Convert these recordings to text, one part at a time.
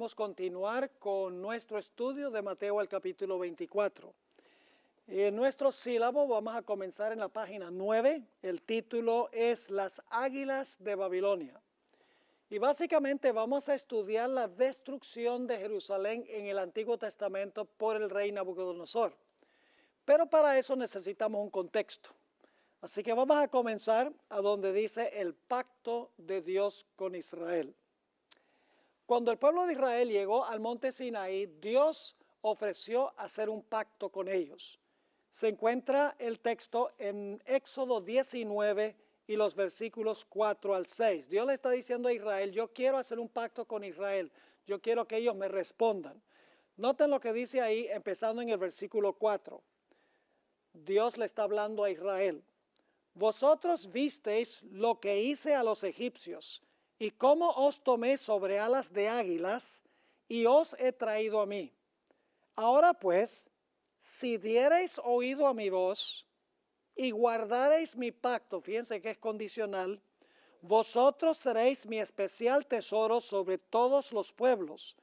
queremos continuar con nuestro estudio de Mateo el capítulo 24. En nuestro sílabo vamos a comenzar en la página 9. El título es Las Águilas de Babilonia. Y básicamente vamos a estudiar la destrucción de Jerusalén en el Antiguo Testamento por el rey Nabucodonosor. Pero para eso necesitamos un contexto. Así que vamos a comenzar a donde dice el pacto de Dios con Israel. Cuando el pueblo de Israel llegó al monte Sinaí, Dios ofreció hacer un pacto con ellos. Se encuentra el texto en Éxodo 19 y los versículos 4 al 6. Dios le está diciendo a Israel, yo quiero hacer un pacto con Israel, yo quiero que ellos me respondan. Noten lo que dice ahí, empezando en el versículo 4. Dios le está hablando a Israel. Vosotros visteis lo que hice a los egipcios, y cómo os tomé sobre alas de águilas, y os he traído a mí. Ahora pues, si diereis oído a mi voz, y guardareis mi pacto, fíjense que es condicional, vosotros seréis mi especial tesoro sobre todos los pueblos,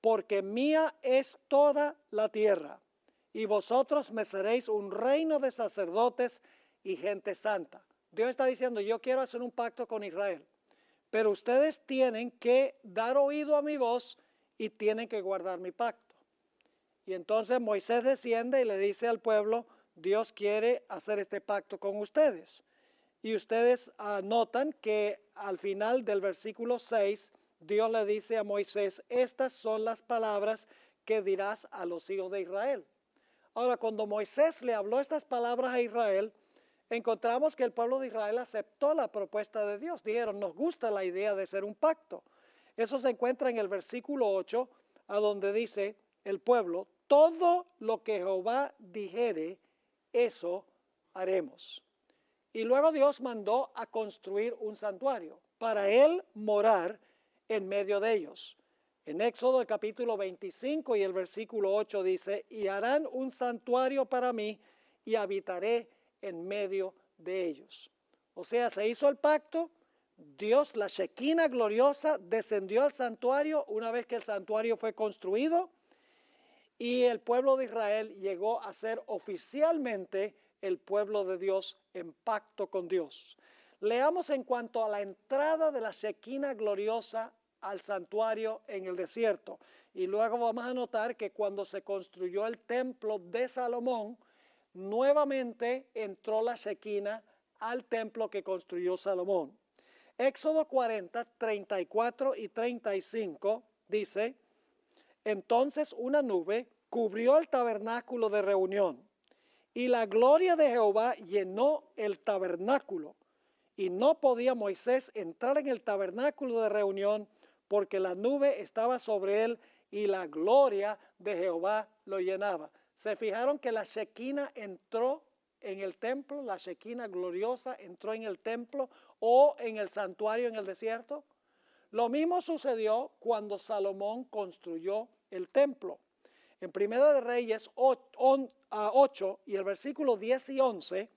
porque mía es toda la tierra, y vosotros me seréis un reino de sacerdotes y gente santa. Dios está diciendo, yo quiero hacer un pacto con Israel, pero ustedes tienen que dar oído a mi voz y tienen que guardar mi pacto. Y entonces Moisés desciende y le dice al pueblo, Dios quiere hacer este pacto con ustedes. Y ustedes notan que al final del versículo 6, Dios le dice a Moisés, estas son las palabras que dirás a los hijos de Israel. Ahora, cuando Moisés le habló estas palabras a Israel, encontramos que el pueblo de Israel aceptó la propuesta de Dios. Dijeron, nos gusta la idea de hacer un pacto. Eso se encuentra en el versículo 8, a donde dice el pueblo, todo lo que Jehová dijere, eso haremos. Y luego Dios mandó a construir un santuario para él morar en medio de ellos. En Éxodo el capítulo 25 y el versículo 8 dice, y harán un santuario para mí y habitaré en medio de ellos. O sea, se hizo el pacto, Dios, la Shekinah gloriosa, descendió al santuario una vez que el santuario fue construido y el pueblo de Israel llegó a ser oficialmente el pueblo de Dios en pacto con Dios. Leamos en cuanto a la entrada de la Shekinah gloriosa al santuario en el desierto. Y luego vamos a notar que cuando se construyó el templo de Salomón, nuevamente entró la Shekinah al templo que construyó Salomón. Éxodo 40, 34 y 35 dice, entonces una nube cubrió el tabernáculo de reunión, y la gloria de Jehová llenó el tabernáculo, y no podía Moisés entrar en el tabernáculo de reunión, porque la nube estaba sobre él, y la gloria de Jehová lo llenaba. ¿Se fijaron que la Shekinah entró en el templo? La Shekinah gloriosa entró en el templo o en el santuario en el desierto. Lo mismo sucedió cuando Salomón construyó el templo. En Primera de Reyes 8 y el versículo 10 y 11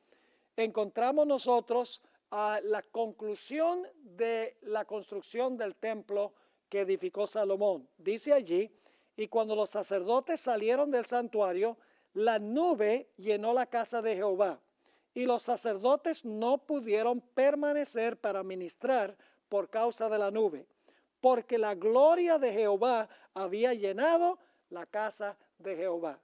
encontramos nosotros la conclusión de la construcción del templo que edificó Salomón. Dice allí, y cuando los sacerdotes salieron del santuario, la nube llenó la casa de Jehová, y los sacerdotes no pudieron permanecer para ministrar por causa de la nube, porque la gloria de Jehová había llenado la casa de Jehová.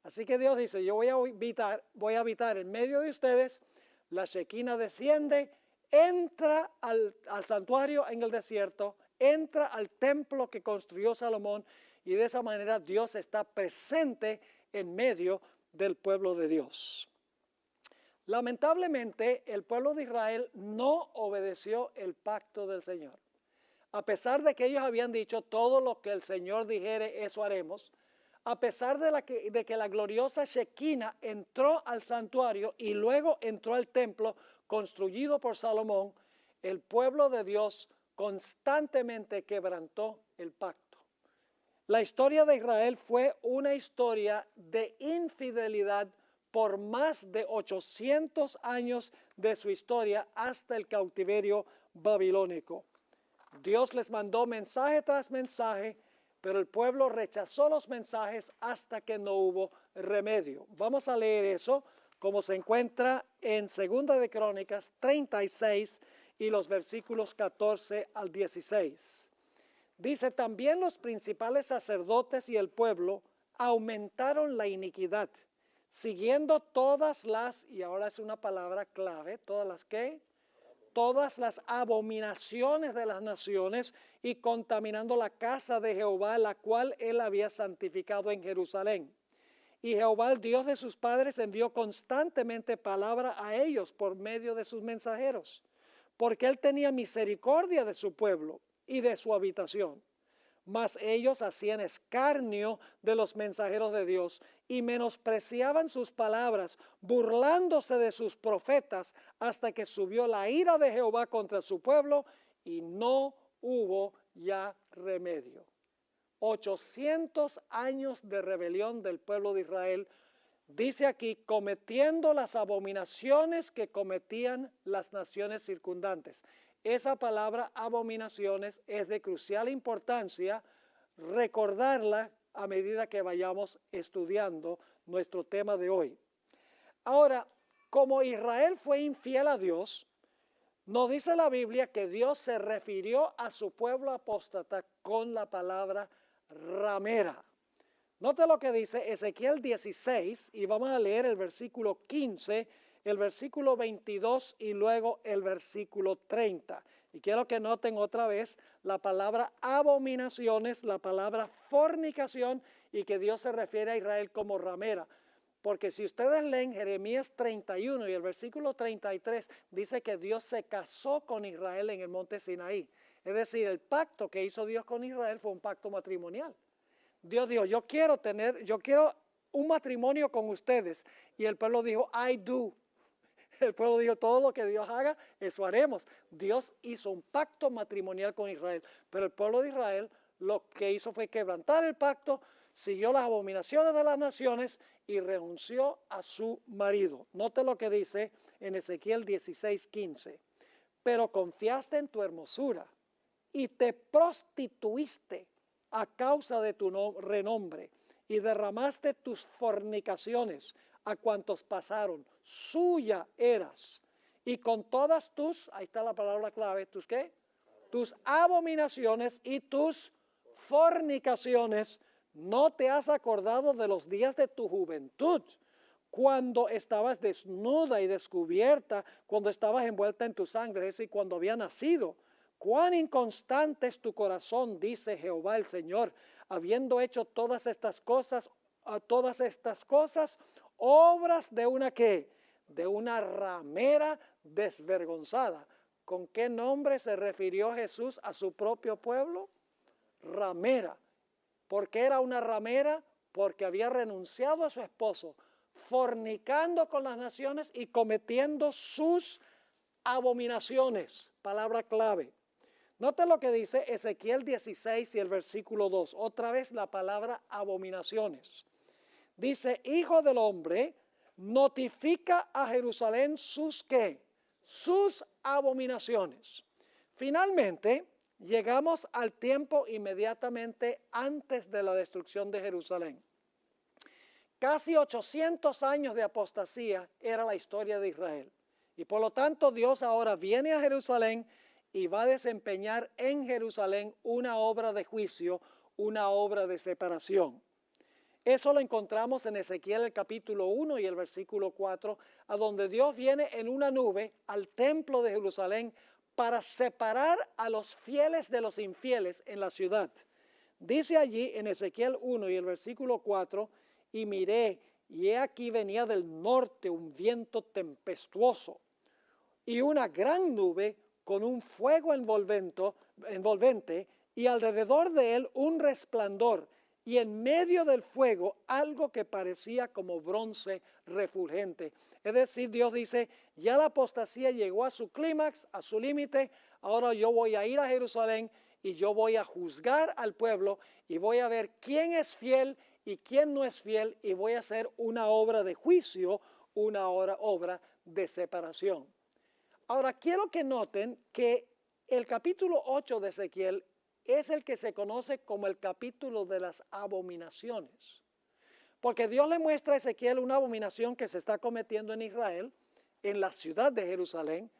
Así que Dios dice, yo voy a habitar en medio de ustedes, la Shekinah desciende, entra al santuario en el desierto, entra al templo que construyó Salomón, y de esa manera Dios está presente en medio del pueblo de Dios. Lamentablemente, el pueblo de Israel no obedeció el pacto del Señor. A pesar de que ellos habían dicho, todo lo que el Señor dijere, eso haremos, a pesar de que la gloriosa Shekinah entró al santuario y luego entró al templo construido por Salomón, el pueblo de Dios constantemente quebrantó el pacto. La historia de Israel fue una historia de infidelidad por más de 800 años de su historia hasta el cautiverio babilónico. Dios les mandó mensaje tras mensaje, pero el pueblo rechazó los mensajes hasta que no hubo remedio. Vamos a leer eso como se encuentra en 2 de Crónicas 36 y los versículos 14 al 16. Dice, también los principales sacerdotes y el pueblo aumentaron la iniquidad, siguiendo todas las, y ahora es una palabra clave, todas las que, todas las abominaciones de las naciones y contaminando la casa de Jehová, la cual él había santificado en Jerusalén. Y Jehová, el Dios de sus padres, envió constantemente palabra a ellos por medio de sus mensajeros, porque él tenía misericordia de su pueblo y de su habitación. Mas ellos hacían escarnio de los mensajeros de Dios y menospreciaban sus palabras, burlándose de sus profetas, hasta que subió la ira de Jehová contra su pueblo y no hubo ya remedio. 800 años de rebelión del pueblo de Israel, dice aquí, cometiendo las abominaciones que cometían las naciones circundantes. Esa palabra abominaciones es de crucial importancia recordarla a medida que vayamos estudiando nuestro tema de hoy. Ahora, como Israel fue infiel a Dios, nos dice la Biblia que Dios se refirió a su pueblo apóstata con la palabra ramera. Note lo que dice Ezequiel 16 y vamos a leer el versículo 15, el versículo 22 y luego el versículo 30. Y quiero que noten otra vez la palabra abominaciones, la palabra fornicación y que Dios se refiere a Israel como ramera. Porque si ustedes leen Jeremías 31 y el versículo 33, dice que Dios se casó con Israel en el monte Sinaí. Es decir, el pacto que hizo Dios con Israel fue un pacto matrimonial. Dios dijo, yo quiero un matrimonio con ustedes. Y el pueblo dijo, I do. El pueblo dijo, todo lo que Dios haga, eso haremos. Dios hizo un pacto matrimonial con Israel. Pero el pueblo de Israel lo que hizo fue quebrantar el pacto, siguió las abominaciones de las naciones y renunció a su marido. Note lo que dice en Ezequiel 16:15. Pero confiaste en tu hermosura y te prostituiste a causa de tu renombre y derramaste tus fornicaciones a cuantos pasaron. Suya eras. Y con todas tus, ahí está la palabra clave, ¿tus qué? Tus abominaciones y tus fornicaciones, no te has acordado de los días de tu juventud, cuando estabas desnuda y descubierta, cuando estabas envuelta en tu sangre, es decir, cuando había nacido. Cuán inconstante es tu corazón, dice Jehová el Señor, habiendo hecho todas estas cosas, obras de una ¿qué? De una ramera desvergonzada. ¿Con qué nombre se refirió Jesús a su propio pueblo? Ramera. ¿Por qué era una ramera? Porque había renunciado a su esposo, fornicando con las naciones y cometiendo sus abominaciones. Palabra clave. Note lo que dice Ezequiel 16 y el versículo 2. Otra vez la palabra abominaciones. Dice, hijo del hombre, notifica a Jerusalén sus ¿qué? Sus abominaciones. Finalmente, llegamos al tiempo inmediatamente antes de la destrucción de Jerusalén. Casi 800 años de apostasía era la historia de Israel. Y por lo tanto Dios ahora viene a Jerusalén y va a desempeñar en Jerusalén una obra de juicio, una obra de separación. Eso lo encontramos en Ezequiel el capítulo 1 y el versículo 4, a donde Dios viene en una nube al templo de Jerusalén para separar a los fieles de los infieles en la ciudad. Dice allí en Ezequiel 1 y el versículo 4, y miré, y he aquí venía del norte un viento tempestuoso y una gran nube con un fuego envolvente y alrededor de él un resplandor y en medio del fuego algo que parecía como bronce refulgente. Es decir, Dios dice, ya la apostasía llegó a su clímax, a su límite, ahora yo voy a ir a Jerusalén y yo voy a juzgar al pueblo y voy a ver quién es fiel y quién no es fiel y voy a hacer una obra de juicio, una obra de separación. Ahora, quiero que noten que el capítulo 8 de Ezequiel es el que se conoce como el capítulo de las abominaciones. Porque Dios le muestra a Ezequiel una abominación que se está cometiendo en Israel, en la ciudad de Jerusalén.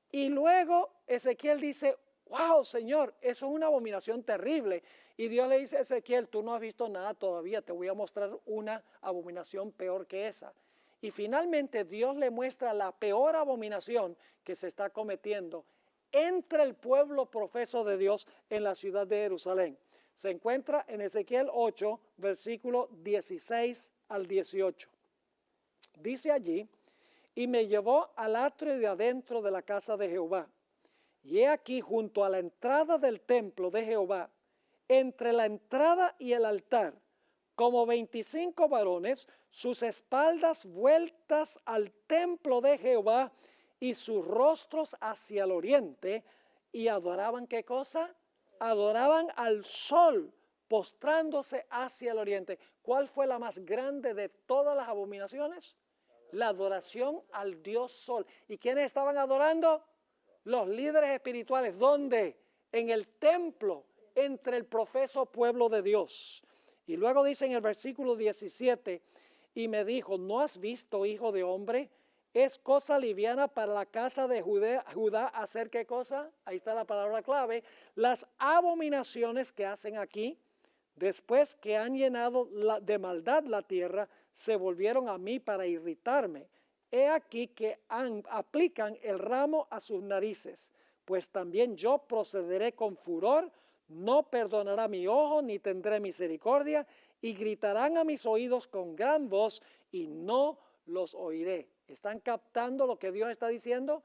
Y luego Ezequiel dice, wow, Señor, eso es una abominación terrible. Y Dios le dice a Ezequiel, tú no has visto nada todavía, te voy a mostrar una abominación peor que esa. Y finalmente Dios le muestra la peor abominación que se está cometiendo entre el pueblo profeso de Dios en la ciudad de Jerusalén. Se encuentra en Ezequiel 8, versículo 16 al 18. Dice allí, y me llevó al atrio de adentro de la casa de Jehová. Y he aquí junto a la entrada del templo de Jehová, entre la entrada y el altar, como 25 varones, sus espaldas vueltas al templo de Jehová y sus rostros hacia el oriente, y adoraban, ¿qué cosa? Adoraban al sol, postrándose hacia el oriente. ¿Cuál fue la más grande de todas las abominaciones? La adoración al Dios Sol. ¿Y quiénes estaban adorando? Los líderes espirituales. ¿Dónde? En el templo, entre el profeso pueblo de Dios. Y luego dice en el versículo 17, y me dijo, ¿no has visto, hijo de hombre? Es cosa liviana para la casa de Judá hacer ¿qué cosa? Ahí está la palabra clave. Las abominaciones que hacen aquí, después que han llenado de maldad la tierra, se volvieron a mí para irritarme. He aquí que aplican el ramo a sus narices, pues también yo procederé con furor, no perdonará mi ojo, ni tendré misericordia, y gritarán a mis oídos con gran voz, y no los oiré. ¿Están captando lo que Dios está diciendo?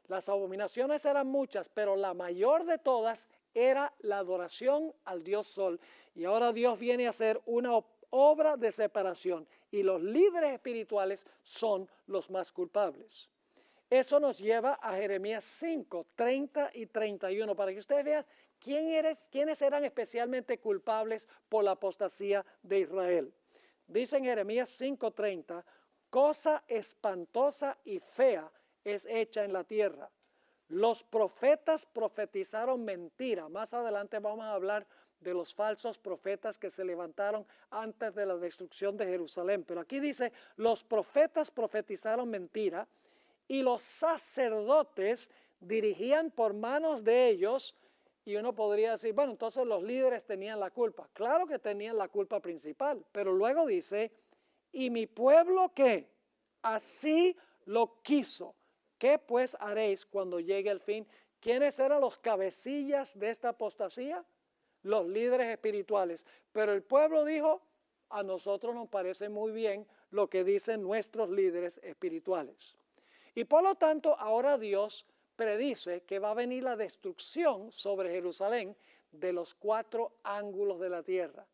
Las abominaciones eran muchas, pero la mayor de todas era la adoración al Dios Sol. Y ahora Dios viene a hacer una obra de separación, y los líderes espirituales son los más culpables. Eso nos lleva a Jeremías 5, 30 y 31, para que ustedes vean quiénes eran especialmente culpables por la apostasía de Israel. Dice en Jeremías 5:30, cosa espantosa y fea es hecha en la tierra. Los profetas profetizaron mentira. Más adelante vamos a hablar de los falsos profetas que se levantaron antes de la destrucción de Jerusalén. Pero aquí dice, los profetas profetizaron mentira y los sacerdotes dirigían por manos de ellos. Y uno podría decir, bueno, entonces los líderes tenían la culpa. Claro que tenían la culpa principal, pero luego dice, y mi pueblo ¿qué? Así lo quiso. ¿Qué pues haréis cuando llegue el fin? ¿Quiénes eran los cabecillas de esta apostasía? Los líderes espirituales. Pero el pueblo dijo, a nosotros nos parece muy bien lo que dicen nuestros líderes espirituales. Y por lo tanto, ahora Dios predice que va a venir la destrucción sobre Jerusalén de los 4 ángulos de la tierra.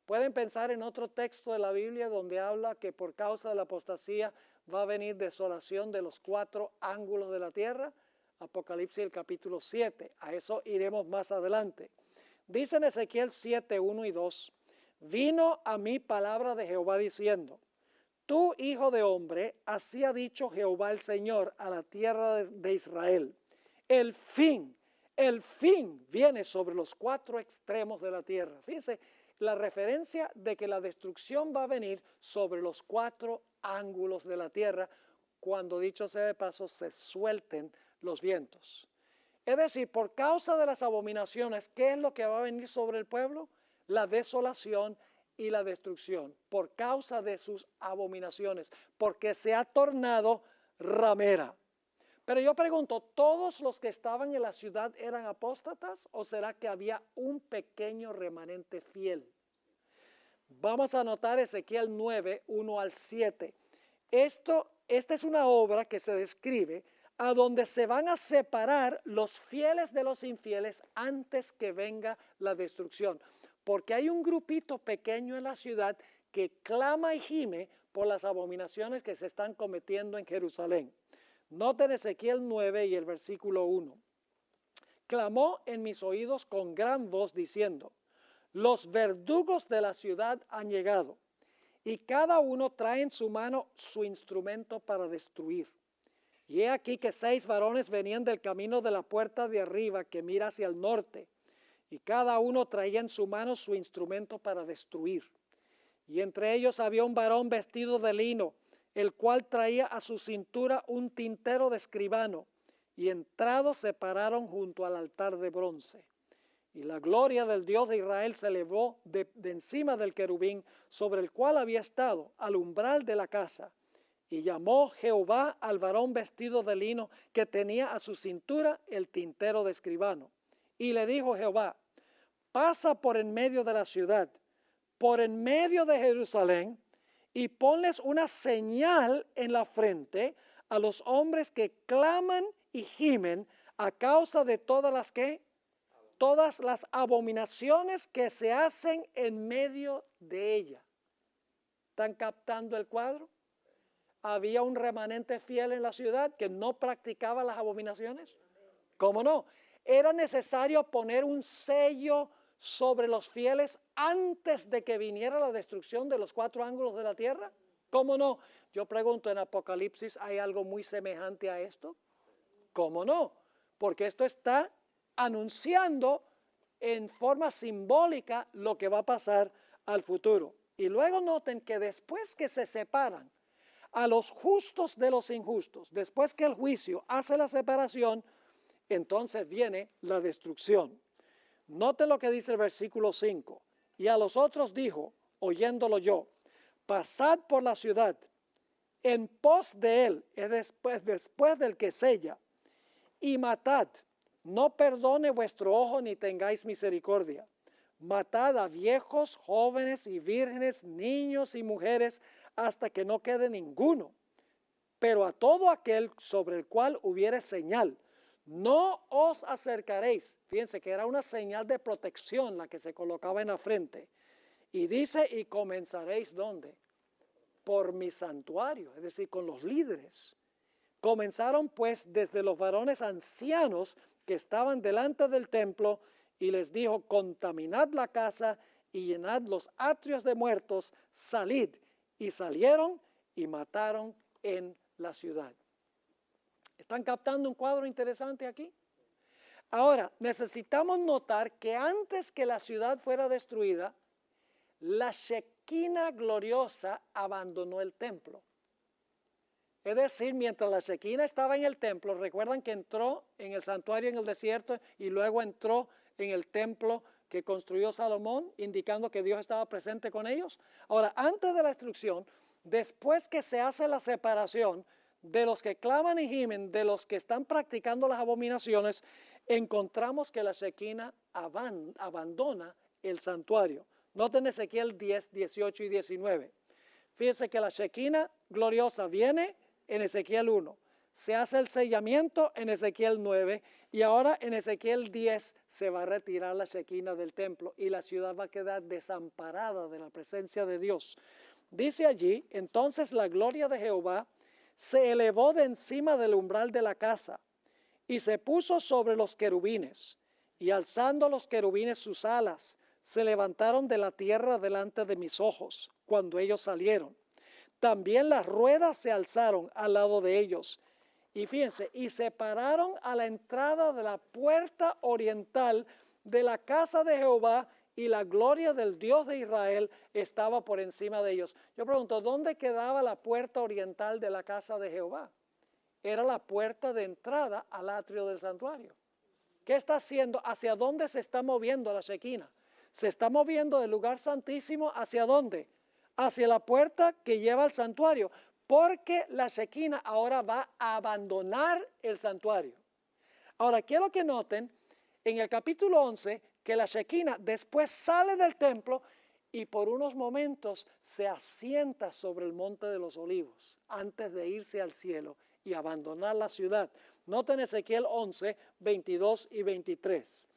Pueden pensar en otro texto de la Biblia donde habla que por causa de la apostasía va a venir desolación de los 4 ángulos de la tierra. Apocalipsis el capítulo 7. A eso iremos más adelante. Dice en Ezequiel 7, 1 y 2. Vino a mí palabra de Jehová diciendo, tú, hijo de hombre, así ha dicho Jehová el Señor a la tierra de Israel. El fin viene sobre los 4 extremos de la tierra. Fíjense, la referencia de que la destrucción va a venir sobre los 4 ángulos de la tierra cuando, dicho sea de paso, se suelten los vientos. Es decir, por causa de las abominaciones, ¿qué es lo que va a venir sobre el pueblo? La desolación y la destrucción, por causa de sus abominaciones, porque se ha tornado ramera. Pero yo pregunto, ¿todos los que estaban en la ciudad eran apóstatas o será que había un pequeño remanente fiel? Vamos a anotar Ezequiel 9, 1 al 7. Esta es una obra que se describe a donde se van a separar los fieles de los infieles antes que venga la destrucción. Porque hay un grupito pequeño en la ciudad que clama y gime por las abominaciones que se están cometiendo en Jerusalén. Noten Ezequiel 9 y el versículo 1. Clamó en mis oídos con gran voz diciendo, los verdugos de la ciudad han llegado, y cada uno trae en su mano su instrumento para destruir. Y he aquí que 6 varones venían del camino de la puerta de arriba que mira hacia el norte, y cada uno traía en su mano su instrumento para destruir. Y entre ellos había un varón vestido de lino, el cual traía a su cintura un tintero de escribano, y entrados se pararon junto al altar de bronce. Y la gloria del Dios de Israel se elevó de encima del querubín sobre el cual había estado al umbral de la casa. Y llamó Jehová al varón vestido de lino que tenía a su cintura el tintero de escribano. Y le dijo Jehová: pasa por en medio de la ciudad, por en medio de Jerusalén, y ponles una señal en la frente a los hombres que claman y gimen a causa de todas las abominaciones que se hacen en medio de ella. ¿Están captando el cuadro? Había un remanente fiel en la ciudad que no practicaba las abominaciones. ¿Cómo no? Era necesario poner un sello sobre los fieles antes de que viniera la destrucción de los 4 ángulos de la tierra. ¿Cómo no? Yo pregunto, en Apocalipsis, ¿hay algo muy semejante a esto? ¿Cómo no? Porque esto está anunciando en forma simbólica lo que va a pasar al futuro. Y luego noten que después que se separan a los justos de los injustos, después que el juicio hace la separación, entonces viene la destrucción. Note lo que dice el versículo 5. Y a los otros dijo, oyéndolo yo: pasad por la ciudad en pos de él, es después del que sella, y matad. No perdone vuestro ojo ni tengáis misericordia. Matad a viejos, jóvenes y vírgenes, niños y mujeres, hasta que no quede ninguno. Pero a todo aquel sobre el cual hubiere señal, no os acercaréis. Fíjense que era una señal de protección la que se colocaba en la frente. Y dice, y comenzaréis, ¿dónde? Por mi santuario, es decir, con los líderes. Comenzaron pues desde los varones ancianos que estaban delante del templo, y les dijo: contaminad la casa y llenad los atrios de muertos, salid. Y salieron y mataron en la ciudad. ¿Están captando un cuadro interesante aquí? Ahora, necesitamos notar que antes que la ciudad fuera destruida, la Shequina gloriosa abandonó el templo. Es decir, mientras la Shequina estaba en el templo, recuerdan que entró en el santuario en el desierto y luego entró en el templo que construyó Salomón, indicando que Dios estaba presente con ellos. Ahora, antes de la destrucción, después que se hace la separación de los que claman y gimen, de los que están practicando las abominaciones, encontramos que la Shequina abandona el santuario. Noten Ezequiel 10, 18 y 19. Fíjense que la Shequina gloriosa viene en Ezequiel 1. Se hace el sellamiento en Ezequiel 9 y ahora en Ezequiel 10 se va a retirar la Shequina del templo y la ciudad va a quedar desamparada de la presencia de Dios. Dice allí: entonces la gloria de Jehová se elevó de encima del umbral de la casa y se puso sobre los querubines, y alzando los querubines sus alas, se levantaron de la tierra delante de mis ojos cuando ellos salieron. También las ruedas se alzaron al lado de ellos. Y fíjense, y se pararon a la entrada de la puerta oriental de la casa de Jehová, y la gloria del Dios de Israel estaba por encima de ellos. Yo pregunto, ¿dónde quedaba la puerta oriental de la casa de Jehová? Era la puerta de entrada al atrio del santuario. ¿Qué está haciendo? ¿Hacia dónde se está moviendo la Shequina? Se está moviendo del lugar santísimo, ¿hacia dónde? Hacia la puerta que lleva al santuario, porque la Shequina ahora va a abandonar el santuario. Ahora, quiero que noten en el capítulo 11 que la Shequina después sale del templo y por unos momentos se asienta sobre el monte de los olivos antes de irse al cielo y abandonar la ciudad. Noten Ezequiel 11, 22 y 23.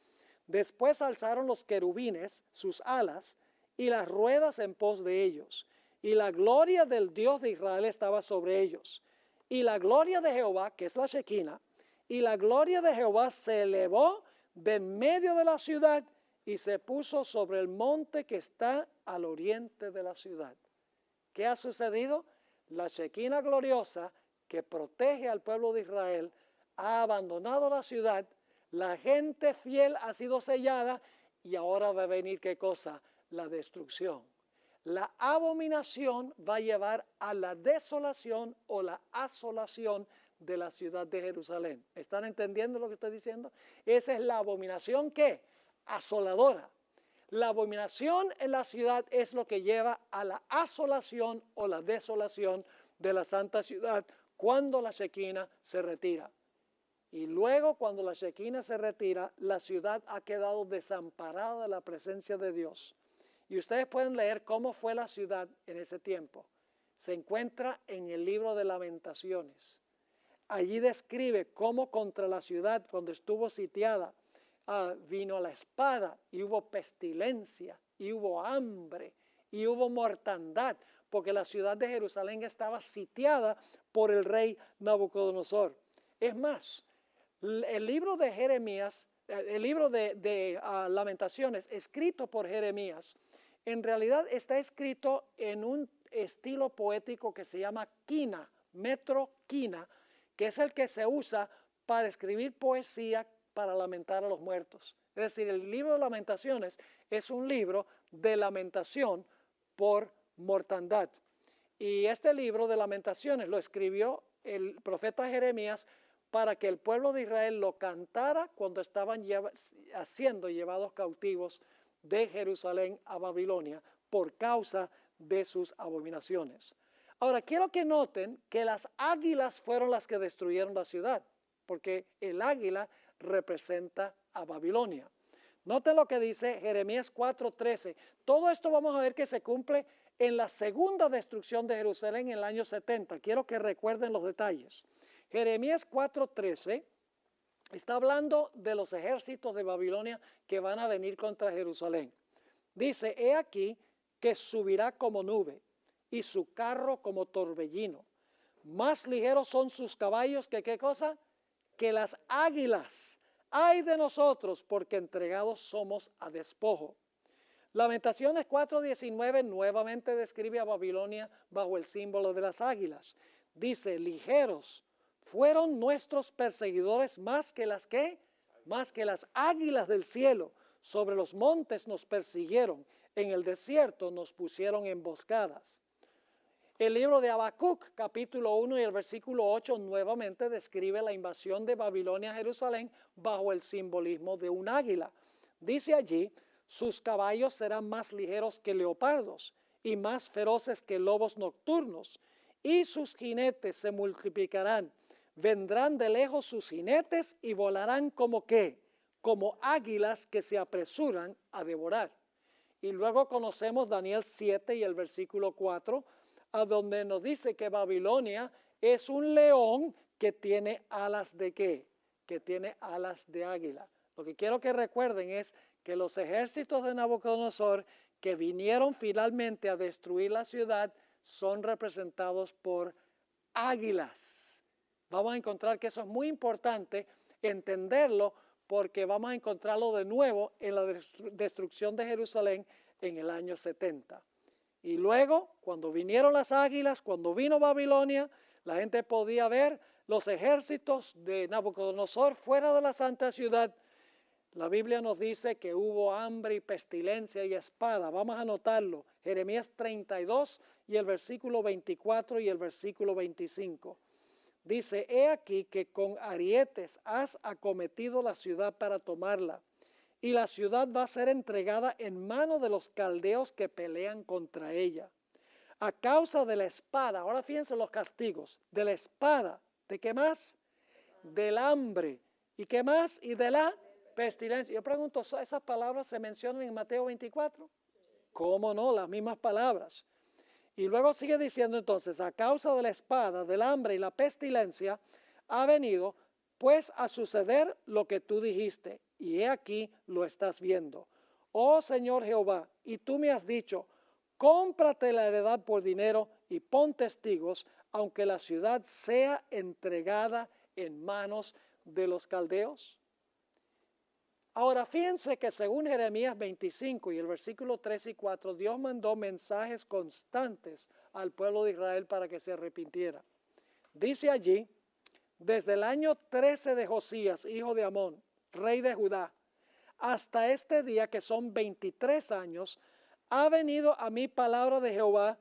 Después alzaron los querubines sus alas y las ruedas en pos de ellos, y la gloria del Dios de Israel estaba sobre ellos. Y la gloria de Jehová, que es la Shequina, y la gloria de Jehová se elevó de en medio de la ciudad y se puso sobre el monte que está al oriente de la ciudad. ¿Qué ha sucedido? La Shequina gloriosa, que protege al pueblo de Israel, ha abandonado la ciudad, la gente fiel ha sido sellada y ahora va a venir, ¿qué cosa? La destrucción. La abominación va a llevar a la desolación o la asolación de la ciudad de Jerusalén. ¿Están entendiendo lo que estoy diciendo? Esa es la abominación, ¿qué? Asoladora. La abominación en la ciudad es lo que lleva a la asolación o la desolación de la santa ciudad cuando la Shekinah se retira. Y luego cuando la Shekinah se retira, la ciudad ha quedado desamparada de la presencia de Dios. Y ustedes pueden leer cómo fue la ciudad en ese tiempo. Se encuentra en el libro de Lamentaciones. Allí describe cómo contra la ciudad, cuando estuvo sitiada, vino la espada y hubo pestilencia y hubo hambre y hubo mortandad, porque la ciudad de Jerusalén estaba sitiada por el rey Nabucodonosor. Es más, el libro de Jeremías, el libro de Lamentaciones, escrito por Jeremías, en realidad está escrito en un estilo poético que se llama quina, metro quina, que es el que se usa para escribir poesía para lamentar a los muertos. Es decir, el libro de Lamentaciones es un libro de lamentación por mortandad. Y este libro de Lamentaciones lo escribió el profeta Jeremías para que el pueblo de Israel lo cantara cuando estaban siendo llevados cautivos de Jerusalén a Babilonia por causa de sus abominaciones. Ahora, quiero que noten que las águilas fueron las que destruyeron la ciudad, porque el águila representa a Babilonia. Noten lo que dice Jeremías 4:13. Todo esto vamos a ver que se cumple en la segunda destrucción de Jerusalén en el año 70. Quiero que recuerden los detalles. Jeremías 4:13 está hablando de los ejércitos de Babilonia que van a venir contra Jerusalén. Dice, he aquí que subirá como nube y su carro como torbellino. Más ligeros son sus caballos que ¿qué cosa? Que las águilas. Ay de nosotros, porque entregados somos a despojo. Lamentaciones 4:19 nuevamente describe a Babilonia bajo el símbolo de las águilas. Dice, ligeros fueron nuestros perseguidores más que las ¿qué? Más que las águilas del cielo. Sobre los montes nos persiguieron, en el desierto nos pusieron emboscadas. El libro de Habacuc, capítulo 1 y el versículo 8, nuevamente describe la invasión de Babilonia a Jerusalén bajo el simbolismo de un águila. Dice allí, sus caballos serán más ligeros que leopardos y más feroces que lobos nocturnos, y sus jinetes se multiplicarán. Vendrán de lejos sus jinetes y volarán como ¿qué? Como águilas que se apresuran a devorar. Y luego conocemos Daniel 7 y el versículo 4, a donde nos dice que Babilonia es un león que tiene alas de ¿qué? Que tiene alas de águila. Lo que quiero que recuerden es que los ejércitos de Nabucodonosor que vinieron finalmente a destruir la ciudad son representados por águilas. Vamos a encontrar que eso es muy importante entenderlo, porque vamos a encontrarlo de nuevo en la destrucción de Jerusalén en el año 70. Y luego, cuando vinieron las águilas, cuando vino Babilonia, la gente podía ver los ejércitos de Nabucodonosor fuera de la santa ciudad. La Biblia nos dice que hubo hambre y pestilencia y espada. Vamos a anotarlo. Jeremías 32 y el versículo 24 y el versículo 25. Dice, he aquí que con arietes has acometido la ciudad para tomarla, y la ciudad va a ser entregada en mano de los caldeos que pelean contra ella. A causa de la espada, ahora fíjense los castigos, de la espada, ¿de qué más? Del hambre, ¿y qué más? Y de la pestilencia. Yo pregunto, ¿esas palabras se mencionan en Mateo 24? ¿Cómo no? Las mismas palabras. Y luego sigue diciendo entonces, a causa de la espada, del hambre y la pestilencia, ha venido pues a suceder lo que tú dijiste, y he aquí lo estás viendo. Oh Señor Jehová, y tú me has dicho, cómprate la heredad por dinero y pon testigos, aunque la ciudad sea entregada en manos de los caldeos. Ahora fíjense que según Jeremías 25 y el versículo 3 y 4, Dios mandó mensajes constantes al pueblo de Israel para que se arrepintiera. Dice allí, desde el año 13 de Josías, hijo de Amón, rey de Judá, hasta este día, que son 23 años, ha venido a mí palabra de Jehová,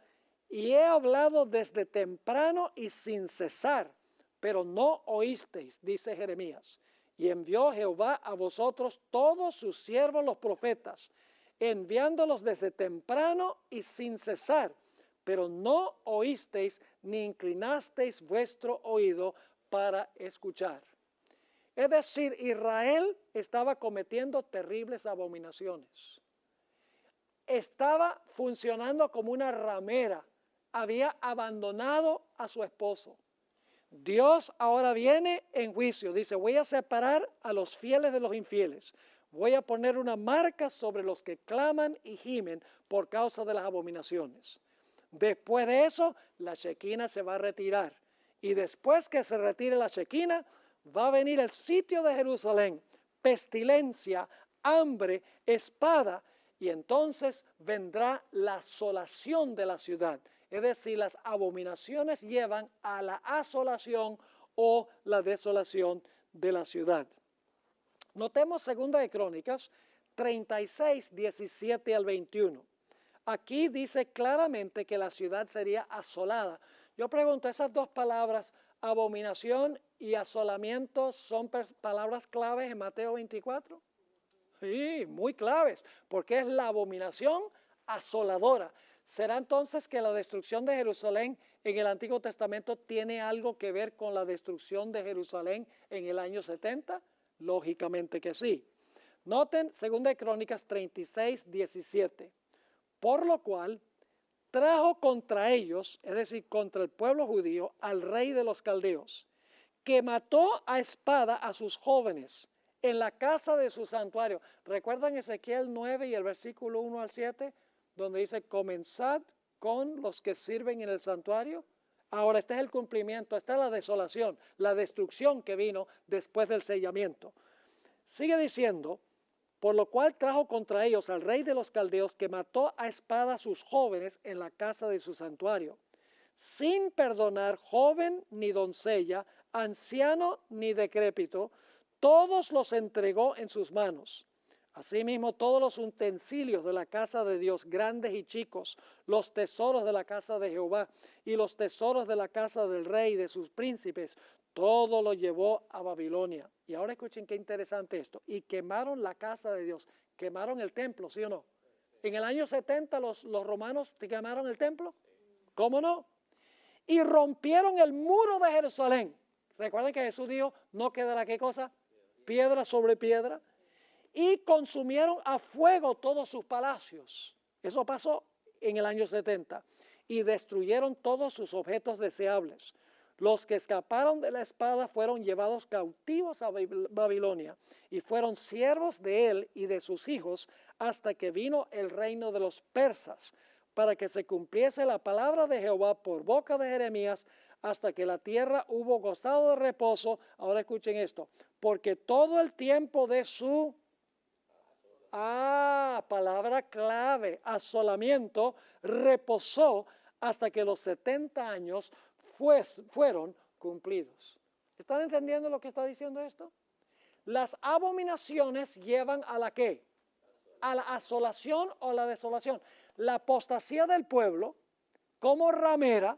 y he hablado desde temprano y sin cesar, pero no oísteis, dice Jeremías. Y envió Jehová a vosotros todos sus siervos los profetas, enviándolos desde temprano y sin cesar, pero no oísteis ni inclinasteis vuestro oído para escuchar. Es decir, Israel estaba cometiendo terribles abominaciones. Estaba funcionando como una ramera. Había abandonado a su esposo. Dios ahora viene en juicio. Dice, voy a separar a los fieles de los infieles. Voy a poner una marca sobre los que claman y gimen por causa de las abominaciones. Después de eso, la Shequina se va a retirar. Y después que se retire la Shequina, va a venir el sitio de Jerusalén, pestilencia, hambre, espada, y entonces vendrá la asolación de la ciudad. Es decir, las abominaciones llevan a la asolación o la desolación de la ciudad. Notemos 2 de Crónicas 36, 17 al 21. Aquí dice claramente que la ciudad sería asolada. Yo pregunto, esas dos palabras, abominación y asolamiento, ¿son palabras claves en Mateo 24? Sí, muy claves, porque es la abominación asoladora. ¿Será entonces que la destrucción de Jerusalén en el Antiguo Testamento tiene algo que ver con la destrucción de Jerusalén en el año 70? Lógicamente que sí. Noten 2 de Crónicas 36, 17. Por lo cual trajo contra ellos, es decir, contra el pueblo judío, al rey de los caldeos, que mató a espada a sus jóvenes en la casa de su santuario. ¿Recuerdan Ezequiel 9 y el versículo 1 al 7? Donde dice, comenzad con los que sirven en el santuario. Ahora este es el cumplimiento, esta es la desolación, la destrucción que vino después del sellamiento. Sigue diciendo, por lo cual trajo contra ellos al rey de los caldeos, que mató a espada a sus jóvenes en la casa de su santuario, sin perdonar joven ni doncella, anciano ni decrépito, todos los entregó en sus manos. Asimismo, todos los utensilios de la casa de Dios, grandes y chicos, los tesoros de la casa de Jehová y los tesoros de la casa del rey y de sus príncipes, todo lo llevó a Babilonia. Y ahora escuchen qué interesante esto. Y quemaron la casa de Dios. Quemaron el templo, ¿sí o no? En el año 70 los romanos quemaron el templo. ¿Cómo no? Y rompieron el muro de Jerusalén. Recuerden que Jesús dijo, no quedará ¿qué cosa? Piedra sobre piedra. Y consumieron a fuego todos sus palacios. Eso pasó en el año 70. Y destruyeron todos sus objetos deseables. Los que escaparon de la espada fueron llevados cautivos a Babilonia y fueron siervos de él y de sus hijos hasta que vino el reino de los persas, para que se cumpliese la palabra de Jehová por boca de Jeremías, hasta que la tierra hubo gozado de reposo. Ahora escuchen esto, porque todo el tiempo de su palabra clave, asolamiento, reposó hasta que los 70 años fueron cumplidos. ¿Están entendiendo lo que está diciendo esto? Las abominaciones llevan a la ¿qué? A la asolación o la desolación. La apostasía del pueblo, como ramera,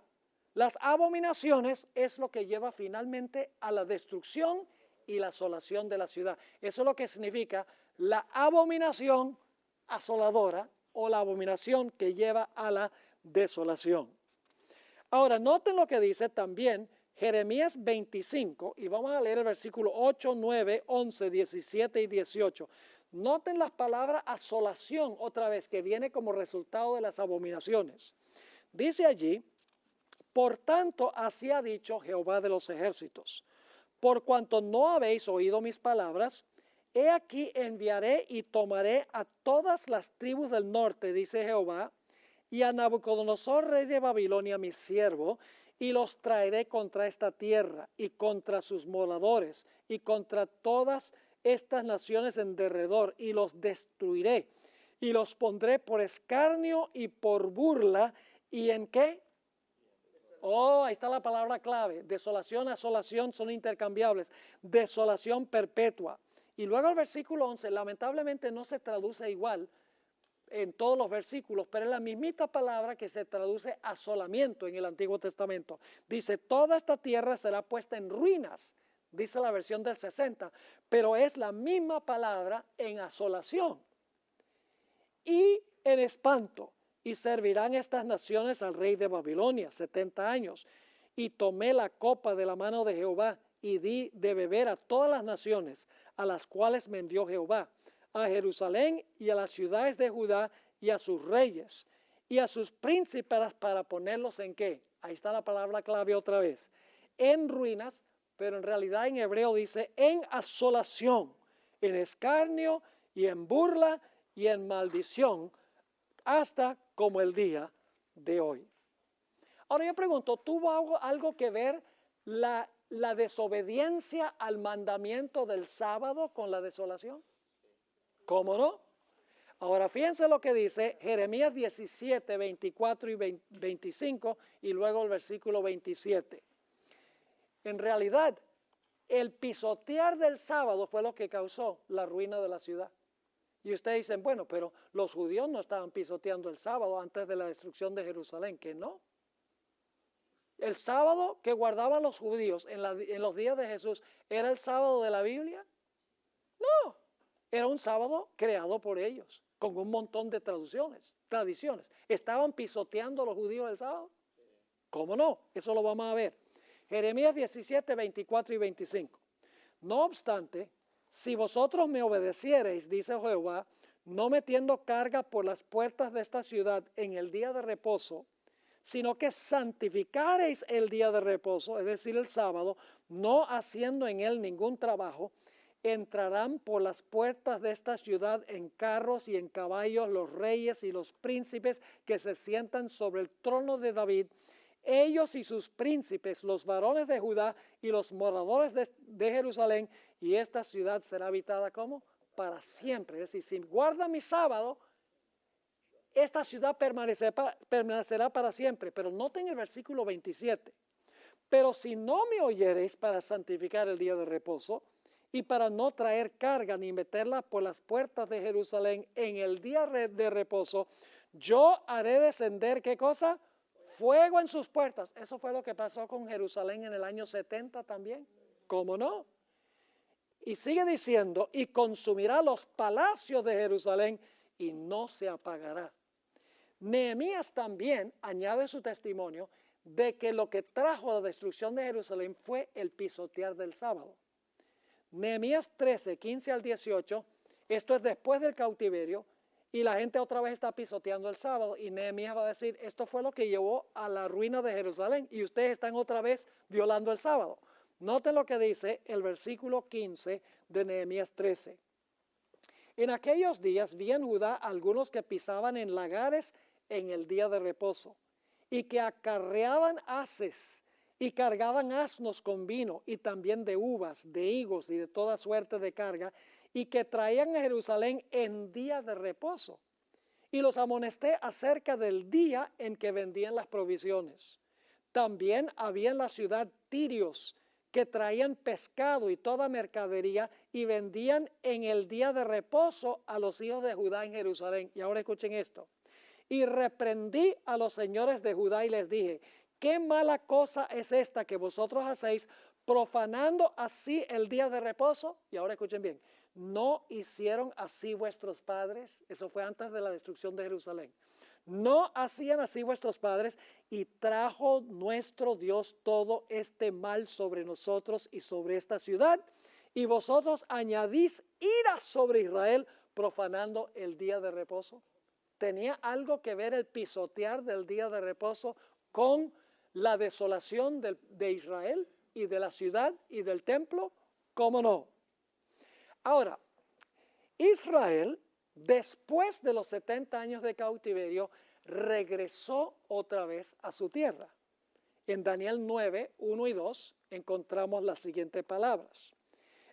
las abominaciones es lo que lleva finalmente a la destrucción y la asolación de la ciudad. Eso es lo que significa la abominación asoladora o la abominación que lleva a la desolación. Ahora, noten lo que dice también Jeremías 25, y vamos a leer el versículo 8, 9, 11, 17 y 18. Noten las palabras asolación otra vez, que viene como resultado de las abominaciones. Dice allí, por tanto, así ha dicho Jehová de los ejércitos, por cuanto no habéis oído mis palabras, he aquí enviaré y tomaré a todas las tribus del norte, dice Jehová, y a Nabucodonosor, rey de Babilonia, mi siervo, y los traeré contra esta tierra, y contra sus moradores, y contra todas estas naciones en derredor, y los destruiré, y los pondré por escarnio y por burla, ¿y en qué? Ahí está la palabra clave. Desolación, asolación son intercambiables. Desolación perpetua. Y luego el versículo 11, lamentablemente no se traduce igual en todos los versículos, pero es la mismita palabra que se traduce asolamiento en el Antiguo Testamento. Dice, toda esta tierra será puesta en ruinas, dice la versión del 60, pero es la misma palabra en asolación y en espanto. Y servirán estas naciones al rey de Babilonia 70 años. Y tomé la copa de la mano de Jehová y di de beber a todas las naciones a las cuales me envió Jehová, a Jerusalén y a las ciudades de Judá y a sus reyes y a sus príncipes para ponerlos en qué. Ahí está la palabra clave otra vez. En ruinas, pero en realidad en hebreo dice en asolación, en escarnio y en burla y en maldición, hasta como el día de hoy. Ahora yo pregunto, ¿tuvo algo que ver la desobediencia al mandamiento del sábado con la desolación? ¿Cómo no? Ahora fíjense lo que dice Jeremías 17, 24 y 25 y luego el versículo 27. En realidad, el pisotear del sábado fue lo que causó la ruina de la ciudad. Y ustedes dicen, bueno, pero los judíos no estaban pisoteando el sábado antes de la destrucción de Jerusalén, que no. El sábado que guardaban los judíos en los días de Jesús, ¿era el sábado de la Biblia? No, era un sábado creado por ellos, con un montón de tradiciones. ¿Estaban pisoteando los judíos el sábado? ¿Cómo no? Eso lo vamos a ver. Jeremías 17, 24 y 25. No obstante, si vosotros me obedeciereis, dice Jehová, no metiendo carga por las puertas de esta ciudad en el día de reposo, sino que santificareis el día de reposo, es decir, el sábado, no haciendo en él ningún trabajo, entrarán por las puertas de esta ciudad en carros y en caballos los reyes y los príncipes que se sientan sobre el trono de David, ellos y sus príncipes, los varones de Judá y los moradores de Jerusalén, y esta ciudad será habitada ¿cómo? Para siempre. Es decir, si guarda mi sábado, esta ciudad permanecerá para siempre. Pero noten el versículo 27. Pero si no me oyereis para santificar el día de reposo, y para no traer carga ni meterla por las puertas de Jerusalén en el día de reposo, yo haré descender, ¿qué cosa? Fuego en sus puertas. Eso fue lo que pasó con Jerusalén en el año 70 también. ¿Cómo no? Y sigue diciendo, y consumirá los palacios de Jerusalén y no se apagará. Nehemías también añade su testimonio de que lo que trajo la destrucción de Jerusalén fue el pisotear del sábado. Nehemías 13, 15 al 18, esto es después del cautiverio, y la gente otra vez está pisoteando el sábado, y Nehemías va a decir, esto fue lo que llevó a la ruina de Jerusalén, y ustedes están otra vez violando el sábado. Noten lo que dice el versículo 15 de Nehemías 13. En aquellos días vi en Judá algunos que pisaban en lagares en el día de reposo, y que acarreaban haces, y cargaban asnos con vino, y también de uvas, de higos y de toda suerte de carga, y que traían a Jerusalén en día de reposo. Y los amonesté acerca del día en que vendían las provisiones. También había en la ciudad tirios que traían pescado y toda mercadería y vendían en el día de reposo a los hijos de Judá en Jerusalén. Y ahora escuchen esto. Y reprendí a los señores de Judá y les dije, ¿qué mala cosa es esta que vosotros hacéis, profanando así el día de reposo? Y ahora escuchen bien, ¿no hicieron así vuestros padres? Eso fue antes de la destrucción de Jerusalén. ¿No hacían así vuestros padres? Y trajo nuestro Dios todo este mal sobre nosotros y sobre esta ciudad. Y vosotros añadís ira sobre Israel, profanando el día de reposo. ¿Tenía algo que ver el pisotear del día de reposo con la desolación de Israel y de la ciudad y del templo? ¿Cómo no? Ahora, Israel, después de los 70 años de cautiverio, regresó otra vez a su tierra. En Daniel 9, 1 y 2 encontramos las siguientes palabras.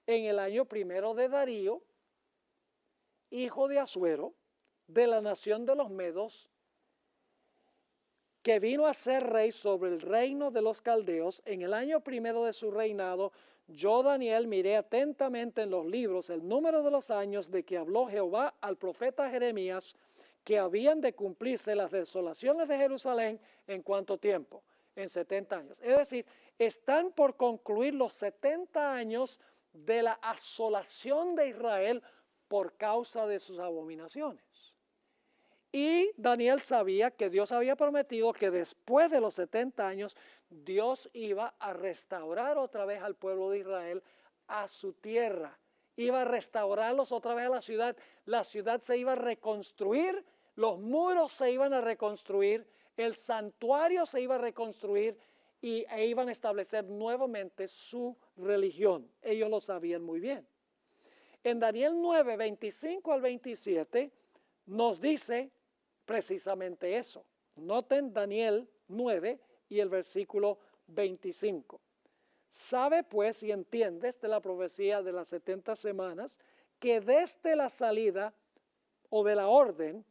En el año primero de Darío, hijo de Asuero, de la nación de los Medos, que vino a ser rey sobre el reino de los caldeos, en el año primero de su reinado, yo Daniel miré atentamente en los libros el número de los años de que habló Jehová al profeta Jeremías, que habían de cumplirse las desolaciones de Jerusalén en cuánto tiempo, en 70 años. Es decir, están por concluir los 70 años de la asolación de Israel por causa de sus abominaciones. Y Daniel sabía que Dios había prometido que después de los 70 años, Dios iba a restaurar otra vez al pueblo de Israel a su tierra. Iba a restaurarlos otra vez a la ciudad se iba a reconstruir, los muros se iban a reconstruir, el santuario se iba a reconstruir e iban a establecer nuevamente su religión. Ellos lo sabían muy bien. En Daniel 9, 25 al 27 nos dice precisamente eso. Noten Daniel 9 y el versículo 25. Sabe pues y entiendes de la profecía de las 70 semanas que desde la salida o de la orden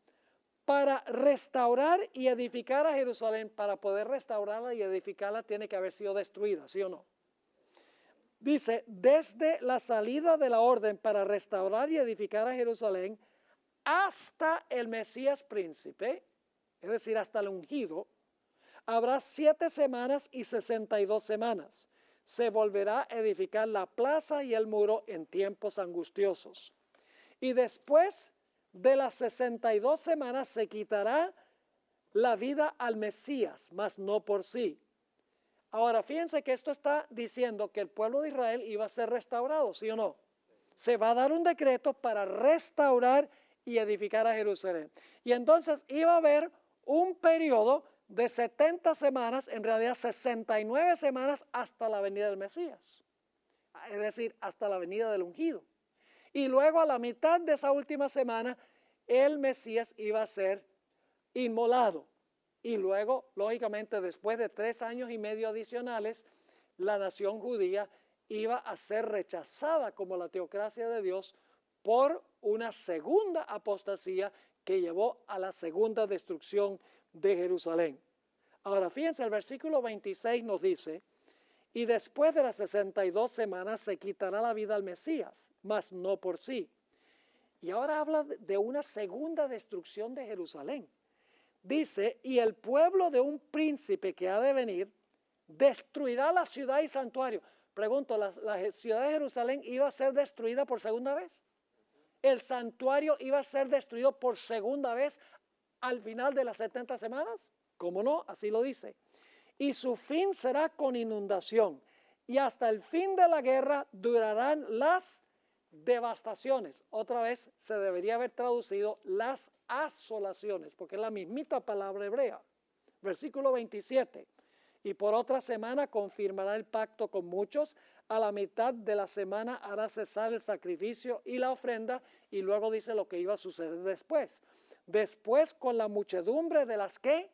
para restaurar y edificar a Jerusalén, para poder restaurarla y edificarla tiene que haber sido destruida, ¿sí o no? Dice, desde la salida de la orden para restaurar y edificar a Jerusalén hasta el Mesías príncipe, es decir, hasta el ungido, habrá 7 semanas y 62 semanas. Se volverá a edificar la plaza y el muro en tiempos angustiosos. Y después de las 62 semanas se quitará la vida al Mesías, mas no por sí. Ahora, fíjense que esto está diciendo que el pueblo de Israel iba a ser restaurado, ¿sí o no? Se va a dar un decreto para restaurar y edificar a Jerusalén. Y entonces iba a haber un periodo de 70 semanas, en realidad 69 semanas hasta la venida del Mesías. Es decir, hasta la venida del ungido. Y luego a la mitad de esa última semana, el Mesías iba a ser inmolado. Y luego, lógicamente, después de 3 años y medio adicionales, la nación judía iba a ser rechazada como la teocracia de Dios por una segunda apostasía que llevó a la segunda destrucción de Jerusalén. Ahora, fíjense, el versículo 26 nos dice, y después de las 62 semanas se quitará la vida al Mesías, mas no por sí. Y ahora habla de una segunda destrucción de Jerusalén. Dice, y el pueblo de un príncipe que ha de venir destruirá la ciudad y santuario. Pregunto, ¿la ciudad de Jerusalén iba a ser destruida por segunda vez? ¿El santuario iba a ser destruido por segunda vez al final de las 70 semanas? ¿Cómo no? Así lo dice. Y su fin será con inundación. Y hasta el fin de la guerra durarán las devastaciones. Otra vez se debería haber traducido las asolaciones, porque es la mismita palabra hebrea. Versículo 27. Y por otra semana confirmará el pacto con muchos. A la mitad de la semana hará cesar el sacrificio y la ofrenda. Y luego dice lo que iba a suceder después. Después con la muchedumbre de las que...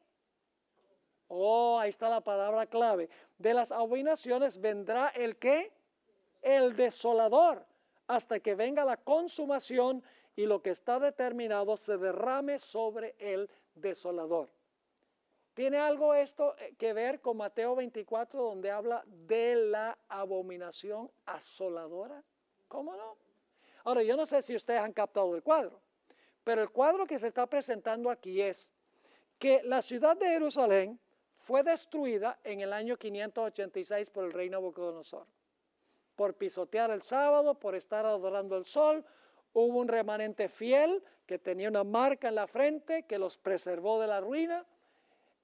Oh, ahí está la palabra clave. De las abominaciones vendrá el ¿qué? El desolador, hasta que venga la consumación y lo que está determinado se derrame sobre el desolador. ¿Tiene algo esto que ver con Mateo 24, donde habla de la abominación asoladora? ¿Cómo no? Ahora, yo no sé si ustedes han captado el cuadro, pero el cuadro que se está presentando aquí es que la ciudad de Jerusalén fue destruida en el año 586 por el rey Nabucodonosor. Por pisotear el sábado, por estar adorando el sol, hubo un remanente fiel que tenía una marca en la frente que los preservó de la ruina.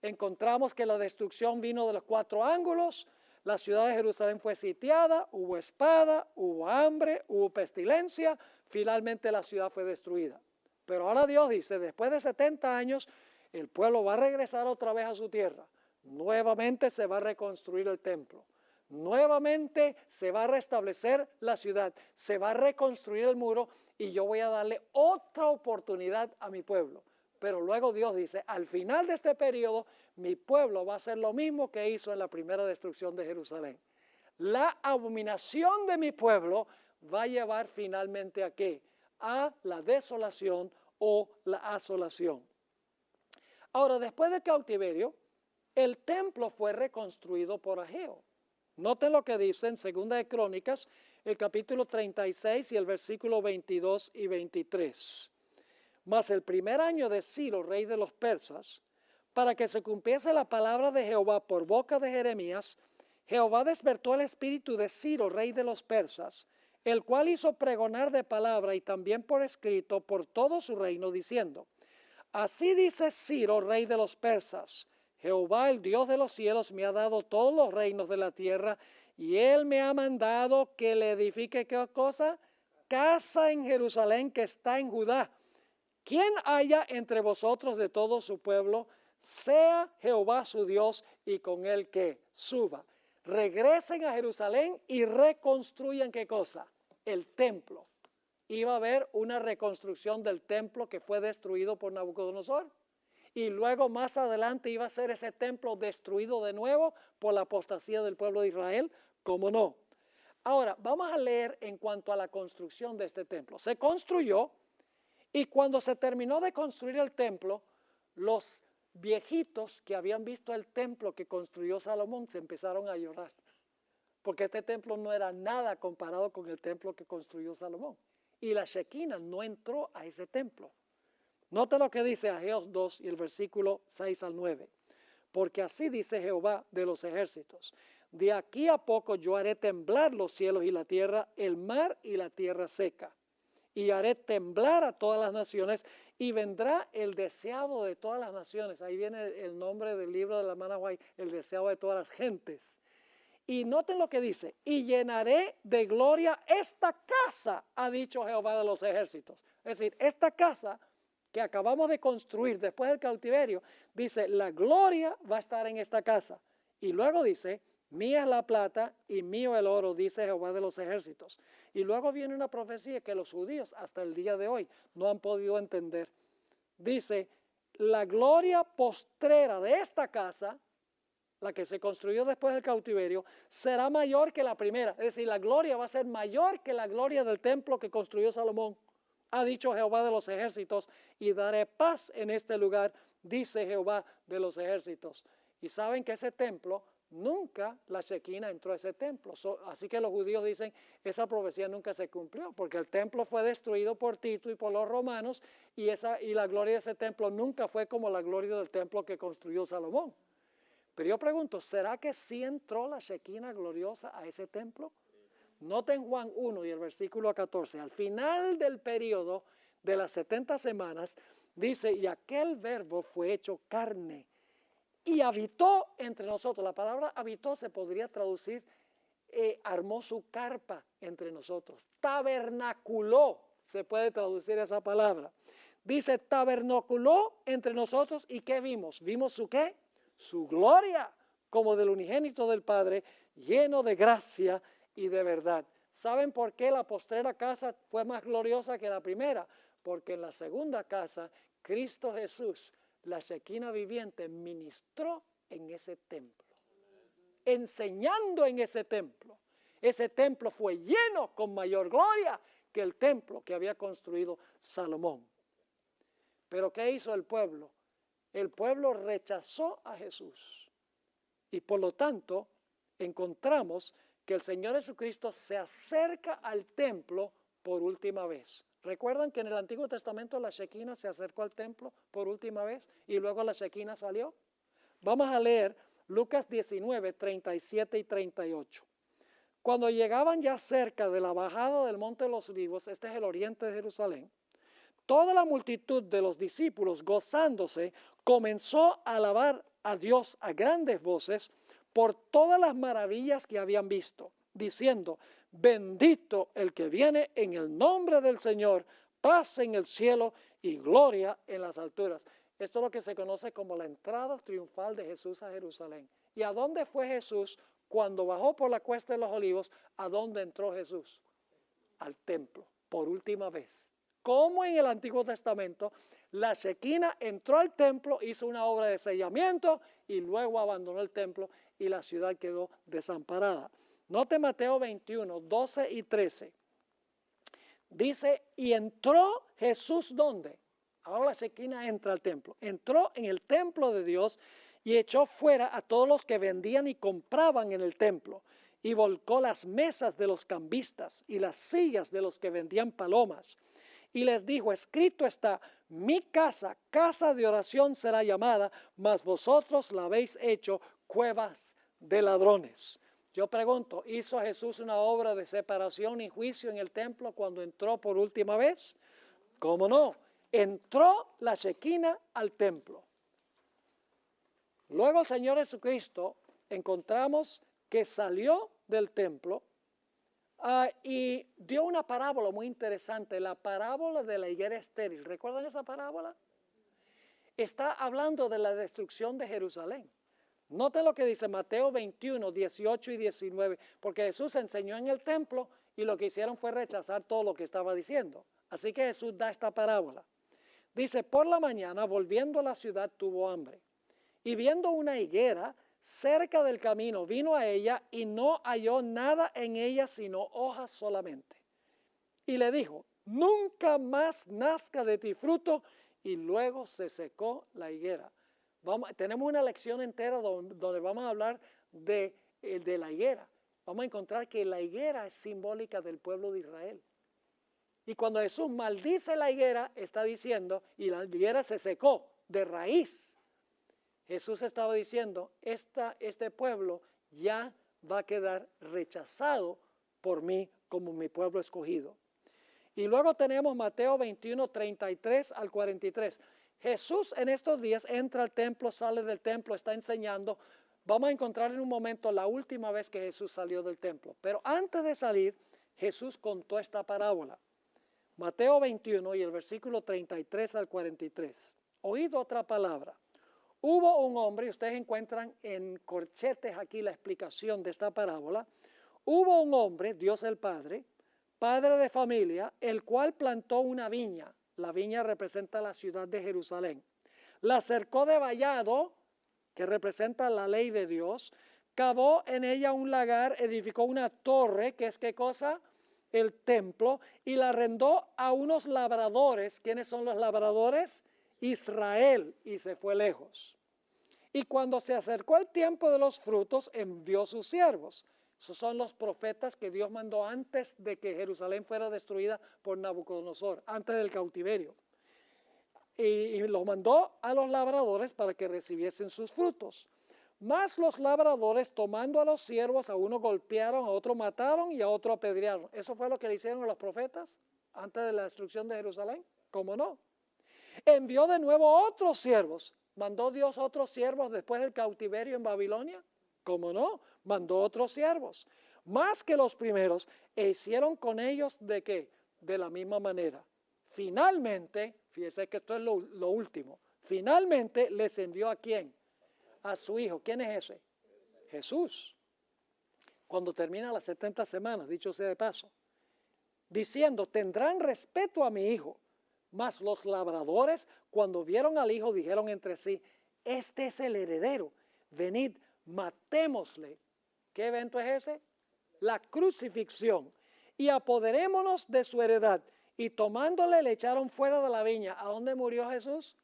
Encontramos que la destrucción vino de los 4 ángulos, la ciudad de Jerusalén fue sitiada, hubo espada, hubo hambre, hubo pestilencia, finalmente la ciudad fue destruida. Pero ahora Dios dice, después de 70 años, el pueblo va a regresar otra vez a su tierra. Nuevamente se va a reconstruir el templo. Nuevamente se va a restablecer la ciudad. Se va a reconstruir el muro y yo voy a darle otra oportunidad a mi pueblo. Pero luego Dios dice, al final de este periodo, mi pueblo va a hacer lo mismo que hizo en la primera destrucción de Jerusalén. La abominación de mi pueblo va a llevar finalmente ¿a qué? A la desolación o la asolación. Ahora, después del cautiverio, el templo fue reconstruido por Ageo. Noten lo que dice en 2 de Crónicas, el capítulo 36 y el versículo 22 y 23. Mas el primer año de Ciro, rey de los persas, para que se cumpliese la palabra de Jehová por boca de Jeremías, Jehová despertó el espíritu de Ciro, rey de los persas, el cual hizo pregonar de palabra y también por escrito por todo su reino, diciendo: así dice Ciro, rey de los persas: Jehová, el Dios de los cielos, me ha dado todos los reinos de la tierra, y él me ha mandado que le edifique, ¿qué cosa? Casa en Jerusalén, que está en Judá. Quien haya entre vosotros de todo su pueblo, sea Jehová su Dios, y con él que suba. Regresen a Jerusalén y reconstruyan, ¿qué cosa? El templo. Iba a haber una reconstrucción del templo que fue destruido por Nabucodonosor. Y luego más adelante iba a ser ese templo destruido de nuevo por la apostasía del pueblo de Israel. ¿Cómo no? Ahora, vamos a leer en cuanto a la construcción de este templo. Se construyó, y cuando se terminó de construir el templo, los viejitos que habían visto el templo que construyó Salomón se empezaron a llorar, porque este templo no era nada comparado con el templo que construyó Salomón. Y la Shekinah no entró a ese templo. Nota lo que dice Ageo 2 y el versículo 6 al 9. Porque así dice Jehová de los ejércitos: de aquí a poco yo haré temblar los cielos y la tierra, el mar y la tierra seca. Y haré temblar a todas las naciones, y vendrá el deseado de todas las naciones. Ahí viene el nombre del libro de la hermana White, el deseado de todas las gentes. Y noten lo que dice: y llenaré de gloria esta casa, ha dicho Jehová de los ejércitos. Es decir, esta casa que acabamos de construir después del cautiverio, dice, la gloria va a estar en esta casa. Y luego dice, mía es la plata y mío el oro, dice Jehová de los ejércitos. Y luego viene una profecía que los judíos hasta el día de hoy no han podido entender. Dice, la gloria postrera de esta casa, la que se construyó después del cautiverio, será mayor que la primera. Es decir, la gloria va a ser mayor que la gloria del templo que construyó Salomón. Ha dicho Jehová de los ejércitos, y daré paz en este lugar, dice Jehová de los ejércitos. Y saben que ese templo, nunca la Shekinah entró a ese templo. Así que los judíos dicen, esa profecía nunca se cumplió, porque el templo fue destruido por Tito y por los romanos, y la gloria de ese templo nunca fue como la gloria del templo que construyó Salomón. Pero yo pregunto, ¿será que sí entró la Shekinah gloriosa a ese templo? Noten Juan 1 y el versículo 14. Al final del periodo de las 70 semanas, dice, y aquel verbo fue hecho carne y habitó entre nosotros. La palabra habitó se podría traducir, armó su carpa entre nosotros. Tabernaculó, se puede traducir esa palabra. Dice, tabernaculó entre nosotros, ¿y qué vimos? ¿Vimos su qué? Su gloria, como del unigénito del Padre, lleno de gracia y de verdad. ¿Saben por qué la postrera casa fue más gloriosa que la primera? Porque en la segunda casa, Cristo Jesús, la Shekinah viviente, ministró en ese templo, enseñando en ese templo. Ese templo fue lleno con mayor gloria que el templo que había construido Salomón. Pero ¿qué hizo el pueblo? El pueblo rechazó a Jesús, y por lo tanto encontramos que el Señor Jesucristo se acerca al templo por última vez. ¿Recuerdan que en el Antiguo Testamento la Shekinah se acercó al templo por última vez y luego la Shekinah salió? Vamos a leer Lucas 19, 37 y 38. Cuando llegaban ya cerca de la bajada del Monte de los Olivos, este es el oriente de Jerusalén, toda la multitud de los discípulos, gozándose, comenzó a alabar a Dios a grandes voces por todas las maravillas que habían visto, diciendo, bendito el que viene en el nombre del Señor, paz en el cielo y gloria en las alturas. Esto es lo que se conoce como la entrada triunfal de Jesús a Jerusalén. ¿Y a dónde fue Jesús cuando bajó por la cuesta de los Olivos? ¿A dónde entró Jesús? Al templo, por última vez. Como en el Antiguo Testamento, la Shekinah entró al templo, hizo una obra de sellamiento y luego abandonó el templo y la ciudad quedó desamparada. Note Mateo 21, 12 y 13. Dice, y entró Jesús, ¿dónde? Ahora la Shekinah entra al templo. Entró en el templo de Dios y echó fuera a todos los que vendían y compraban en el templo. y volcó las mesas de los cambistas y las sillas de los que vendían palomas. Y les dijo, escrito está, mi casa, casa de oración será llamada, mas vosotros la habéis hecho cuevas de ladrones. Yo pregunto, ¿hizo Jesús una obra de separación y juicio en el templo cuando entró por última vez? ¿Cómo no? Entró la Shekinah al templo. Luego el Señor Jesucristo encontramos que salió del templo y dio una parábola muy interesante, la parábola de la higuera estéril. ¿Recuerdan esa parábola? Está hablando de la destrucción de Jerusalén. Noten lo que dice Mateo 21, 18 y 19, porque Jesús enseñó en el templo y lo que hicieron fue rechazar todo lo que estaba diciendo. Así que Jesús da esta parábola. Dice, por la mañana, volviendo a la ciudad, tuvo hambre. Y viendo una higuera cerca del camino, vino a ella y no halló nada en ella sino hojas solamente. Y le dijo, nunca más nazca de ti fruto, y luego se secó la higuera. Tenemos una lección entera donde vamos a hablar de la higuera. Vamos a encontrar que la higuera es simbólica del pueblo de Israel. Y cuando Jesús maldice la higuera, está diciendo, y la higuera se secó de raíz. Jesús estaba diciendo, este pueblo ya va a quedar rechazado por mí como mi pueblo escogido. Y luego tenemos Mateo 21, 33 al 43. Jesús en estos días entra al templo, sale del templo, está enseñando. Vamos a encontrar en un momento la última vez que Jesús salió del templo. Pero antes de salir, Jesús contó esta parábola. Mateo 21 y el versículo 33 al 43. Oíd otra palabra. Hubo un hombre, y ustedes encuentran en corchetes aquí la explicación de esta parábola. Hubo un hombre, Dios el Padre, padre de familia, el cual plantó una viña. La viña representa la ciudad de Jerusalén. La cercó de vallado, que representa la ley de Dios. Cavó en ella un lagar, edificó una torre, que es ¿qué cosa? El templo, y la arrendó a unos labradores. ¿Quiénes son los labradores? Israel, y se fue lejos. Y cuando se acercó el tiempo de los frutos, envió sus siervos. Esos son los profetas que Dios mandó antes de que Jerusalén fuera destruida por Nabucodonosor, antes del cautiverio. Y los mandó a los labradores para que recibiesen sus frutos. Mas los labradores, tomando a los siervos, a uno golpearon, a otro mataron y a otro apedrearon. ¿Eso fue lo que le hicieron a los profetas antes de la destrucción de Jerusalén? ¿Cómo no? Envió de nuevo otros siervos. ¿Mandó Dios otros siervos después del cautiverio en Babilonia? ¿Cómo no? Mandó otros siervos. Más que los primeros, e hicieron con ellos ¿de qué? De la misma manera. Finalmente, fíjese que esto es lo último, finalmente les envió ¿a quién? A su hijo. ¿Quién es ese? Jesús. Cuando termina las 70 semanas, dicho sea de paso, diciendo, tendrán respeto a mi hijo. Mas los labradores, cuando vieron al hijo, dijeron entre sí, este es el heredero, venid, matémosle. ¿Qué evento es ese? La crucifixión. Y apoderémonos de su heredad. Y tomándole le echaron fuera de la viña. ¿A dónde murió Jesús?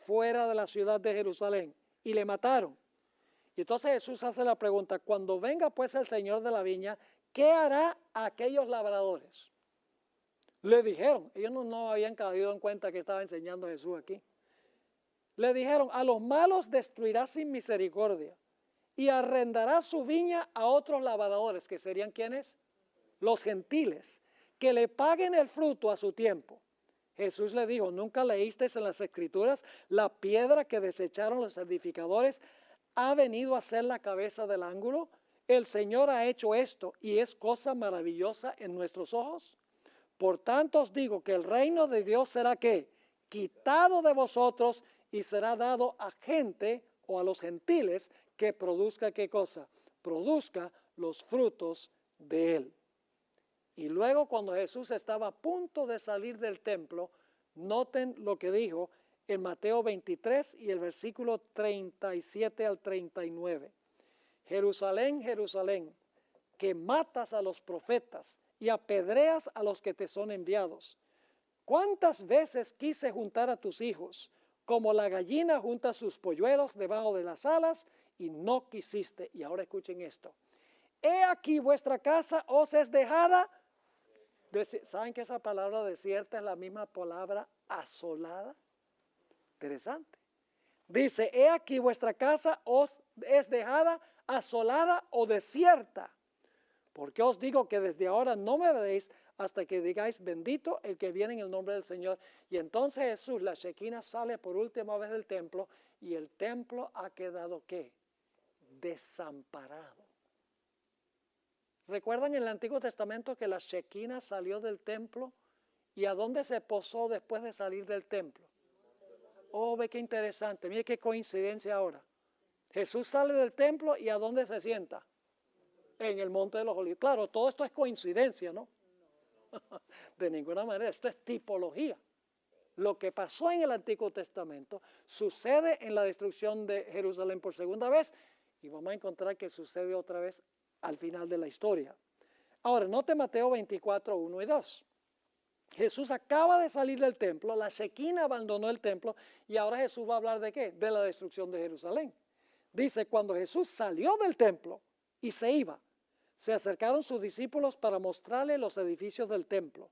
Fuera de la ciudad de Jerusalén. Y le mataron. Y entonces Jesús hace la pregunta, cuando venga pues el Señor de la viña, ¿qué hará a aquellos labradores? Le dijeron, ellos no habían caído en cuenta que estaba enseñando Jesús aquí. Le dijeron, a los malos destruirá sin misericordia y arrendará su viña a otros labradores, que serían ¿quiénes? Los gentiles, que le paguen el fruto a su tiempo. Jesús le dijo, ¿nunca leísteis en las Escrituras la piedra que desecharon los edificadores ha venido a ser la cabeza del ángulo? El Señor ha hecho esto y es cosa maravillosa en nuestros ojos. Por tanto os digo que el reino de Dios será ¿qué? Quitado de vosotros y será dado a gente o a los gentiles que produzca ¿qué cosa? Produzca los frutos de él. Y luego cuando Jesús estaba a punto de salir del templo, noten lo que dijo en Mateo 23 y el versículo 37 al 39. Jerusalén, Jerusalén, que matas a los profetas y apedreas a los que te son enviados. ¿Cuántas veces quise juntar a tus hijos, como la gallina junta sus polluelos debajo de las alas, y no quisiste? Y ahora escuchen esto. he aquí vuestra casa os es dejada. ¿Saben que esa palabra desierta es la misma palabra asolada? Interesante. Dice, he aquí vuestra casa os es dejada asolada o desierta. Porque os digo que desde ahora no me veréis hasta que digáis, bendito el que viene en el nombre del Señor. Y entonces Jesús, la Shekinah, sale por última vez del templo y el templo ha quedado, ¿qué? Desamparado. ¿Recuerdan en el Antiguo Testamento que la Shekinah salió del templo? ¿Y a dónde se posó después de salir del templo? Oh, ve qué interesante, mire qué coincidencia ahora. Jesús sale del templo y ¿a dónde se sienta? En el Monte de los Olivos. Claro, todo esto es coincidencia, ¿no? De ninguna manera, esto es tipología. Lo que pasó en el Antiguo Testamento sucede en la destrucción de Jerusalén por segunda vez y vamos a encontrar que sucede otra vez al final de la historia. Ahora, note Mateo 24, 1 y 2. Jesús acaba de salir del templo, la Shekinah abandonó el templo y ahora Jesús va a hablar de ¿qué? De la destrucción de Jerusalén. Dice, cuando Jesús salió del templo y se iba, se acercaron sus discípulos para mostrarle los edificios del templo.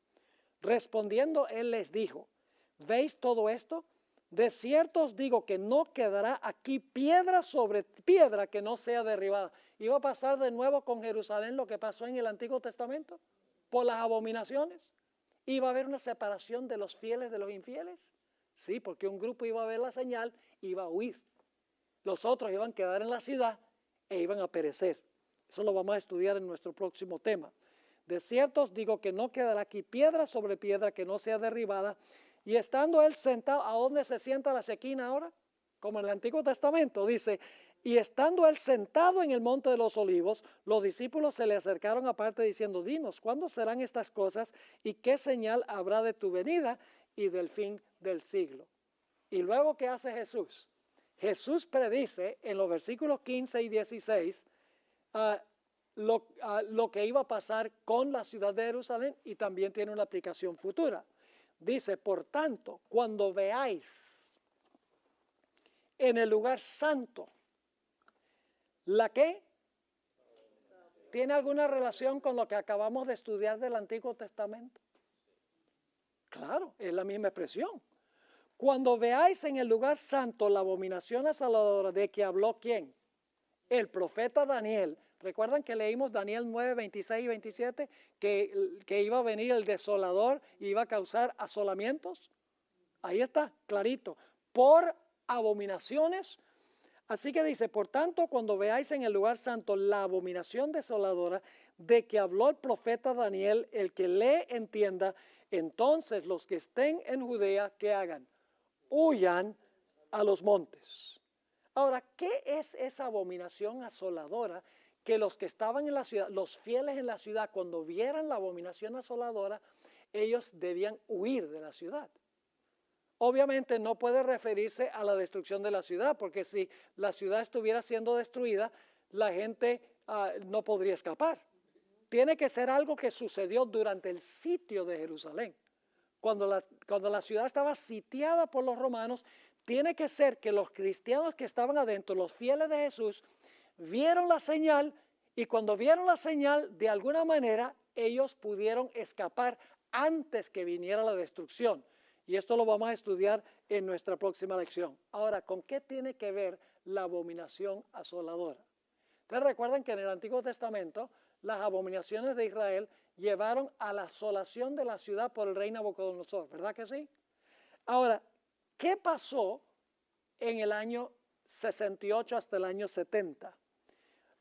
Respondiendo, él les dijo, ¿veis todo esto? De cierto os digo que no quedará aquí piedra sobre piedra que no sea derribada. ¿Iba a pasar de nuevo con Jerusalén lo que pasó en el Antiguo Testamento? ¿Por las abominaciones? ¿Iba a haber una separación de los fieles de los infieles? Sí, porque un grupo iba a ver la señal y iba a huir. Los otros iban a quedar en la ciudad e iban a perecer. Eso lo vamos a estudiar en nuestro próximo tema. De cierto os digo que no quedará aquí piedra sobre piedra que no sea derribada. Y estando él sentado, ¿a dónde se sienta la Shekinah ahora? Como en el Antiguo Testamento, dice, y estando él sentado en el Monte de los Olivos, los discípulos se le acercaron aparte diciendo, dinos, ¿cuándo serán estas cosas y qué señal habrá de tu venida y del fin del siglo? Y luego, ¿qué hace Jesús? Jesús predice en los versículos 15 y 16 lo que iba a pasar con la ciudad de Jerusalén y también tiene una aplicación futura. Dice, por tanto, cuando veáis en el lugar santo, ¿la qué? ¿Tiene alguna relación con lo que acabamos de estudiar del Antiguo Testamento? Claro, es la misma expresión. Cuando veáis en el lugar santo la abominación asoladora de que habló ¿quién? El profeta Daniel. ¿Recuerdan que leímos Daniel 9, 26 y 27? Que iba a venir el desolador y iba a causar asolamientos. Ahí está, clarito. Por abominaciones. Así que dice, por tanto, cuando veáis en el lugar santo la abominación desoladora de que habló el profeta Daniel, el que lee entienda, entonces los que estén en Judea, ¿qué hagan? Huyan a los montes. Ahora, ¿qué es esa abominación asoladora que los que estaban en la ciudad, los fieles en la ciudad, cuando vieran la abominación asoladora, ellos debían huir de la ciudad? Obviamente no puede referirse a la destrucción de la ciudad, porque si la ciudad estuviera siendo destruida, la gente no podría escapar. Tiene que ser algo que sucedió durante el sitio de Jerusalén. Cuando la ciudad estaba sitiada por los romanos, tiene que ser que los cristianos que estaban adentro, los fieles de Jesús, vieron la señal y cuando vieron la señal, de alguna manera, ellos pudieron escapar antes que viniera la destrucción. Y esto lo vamos a estudiar en nuestra próxima lección. Ahora, ¿con qué tiene que ver la abominación asoladora? Ustedes recuerdan que en el Antiguo Testamento las abominaciones de Israel llevaron a la asolación de la ciudad por el rey Nabucodonosor, ¿verdad que sí? Ahora, ¿qué pasó en el año 68 hasta el año 70?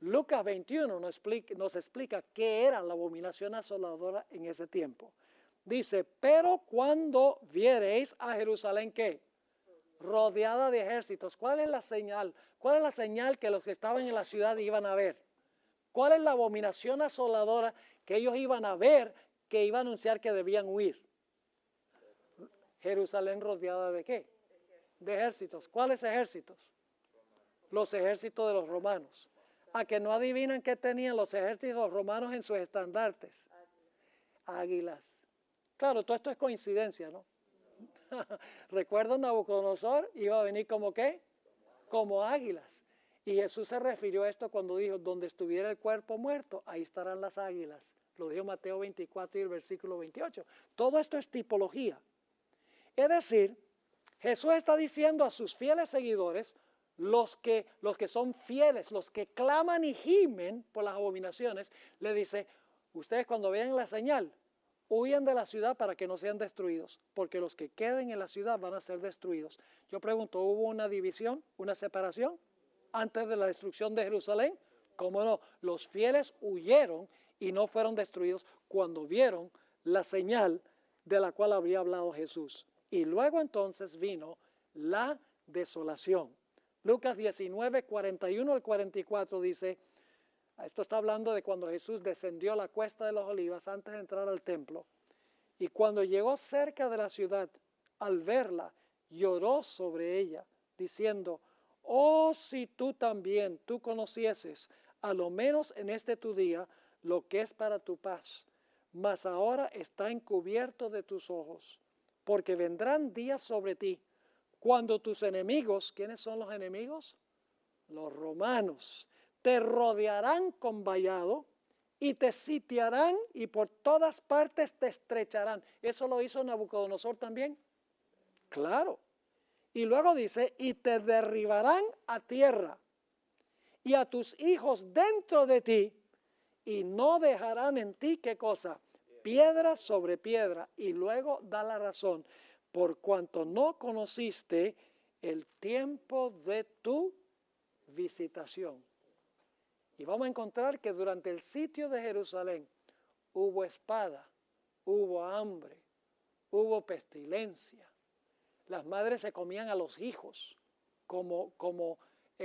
Lucas 21 nos explica qué era la abominación asoladora en ese tiempo. Dice, pero cuando viereis a Jerusalén, ¿qué? Rodeada de ejércitos. ¿Cuál es la señal? ¿Cuál es la señal que los que estaban en la ciudad iban a ver? ¿Cuál es la abominación asoladora que ellos iban a ver, que iba a anunciar que debían huir? Jerusalén rodeada ¿de qué? De ejércitos. ¿Cuáles ejércitos? Los ejércitos de los romanos. ¿A que no adivinan qué tenían los ejércitos romanos en sus estandartes? Águilas. Claro, todo esto es coincidencia, ¿no? ¿Recuerdan Nabucodonosor? Iba a venir como ¿qué? Como águilas. Y Jesús se refirió a esto cuando dijo, donde estuviera el cuerpo muerto, ahí estarán las águilas. Lo dijo Mateo 24 y el versículo 28. Todo esto es tipología. Es decir, Jesús está diciendo a sus fieles seguidores, los que son fieles, los que claman y gimen por las abominaciones, le dice, ustedes cuando vean la señal, huyan de la ciudad para que no sean destruidos, porque los que queden en la ciudad van a ser destruidos. Yo pregunto, ¿hubo una división, una separación antes de la destrucción de Jerusalén? ¿Cómo no? Los fieles huyeron y no fueron destruidos cuando vieron la señal de la cual había hablado Jesús. Y luego entonces vino la desolación. Lucas 19, 41 al 44 dice, esto está hablando de cuando Jesús descendió la cuesta de los Olivas antes de entrar al templo. Y cuando llegó cerca de la ciudad, al verla, lloró sobre ella, diciendo, oh, si tú también, tú conocieses, a lo menos en este tu día, lo que es para tu paz, mas ahora está encubierto de tus ojos, porque vendrán días sobre ti, cuando tus enemigos, ¿quiénes son los enemigos? Los romanos, te rodearán con vallado y te sitiarán y por todas partes te estrecharán. ¿Eso lo hizo Nabucodonosor también? Claro. Y luego dice, y te derribarán a tierra y a tus hijos dentro de ti y no dejarán en ti, ¿qué cosa? Piedra sobre piedra. Y luego da la razón, por cuanto no conociste el tiempo de tu visitación. Y vamos a encontrar que durante el sitio de Jerusalén hubo espada, hubo hambre, hubo pestilencia. Las madres se comían a los hijos, como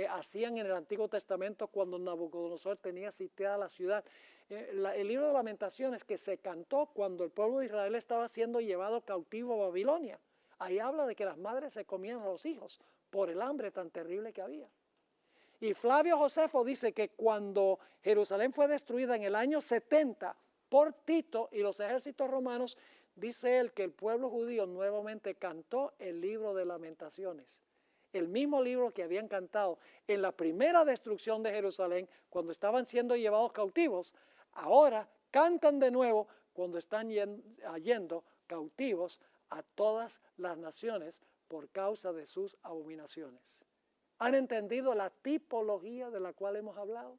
hacían en el Antiguo Testamento cuando Nabucodonosor tenía sitiada la ciudad. El libro de Lamentaciones que se cantó cuando el pueblo de Israel estaba siendo llevado cautivo a Babilonia. Ahí habla de que las madres se comían a los hijos por el hambre tan terrible que había. Y Flavio Josefo dice que cuando Jerusalén fue destruida en el año 70 por Tito y los ejércitos romanos, dice él que el pueblo judío nuevamente cantó el libro de Lamentaciones. El mismo libro que habían cantado en la primera destrucción de Jerusalén, cuando estaban siendo llevados cautivos, ahora cantan de nuevo cuando están yendo cautivos a todas las naciones por causa de sus abominaciones. ¿Han entendido la tipología de la cual hemos hablado?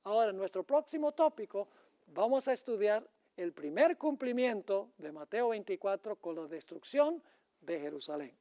Ahora, en nuestro próximo tópico vamos a estudiar el primer cumplimiento de Mateo 24 con la destrucción de Jerusalén.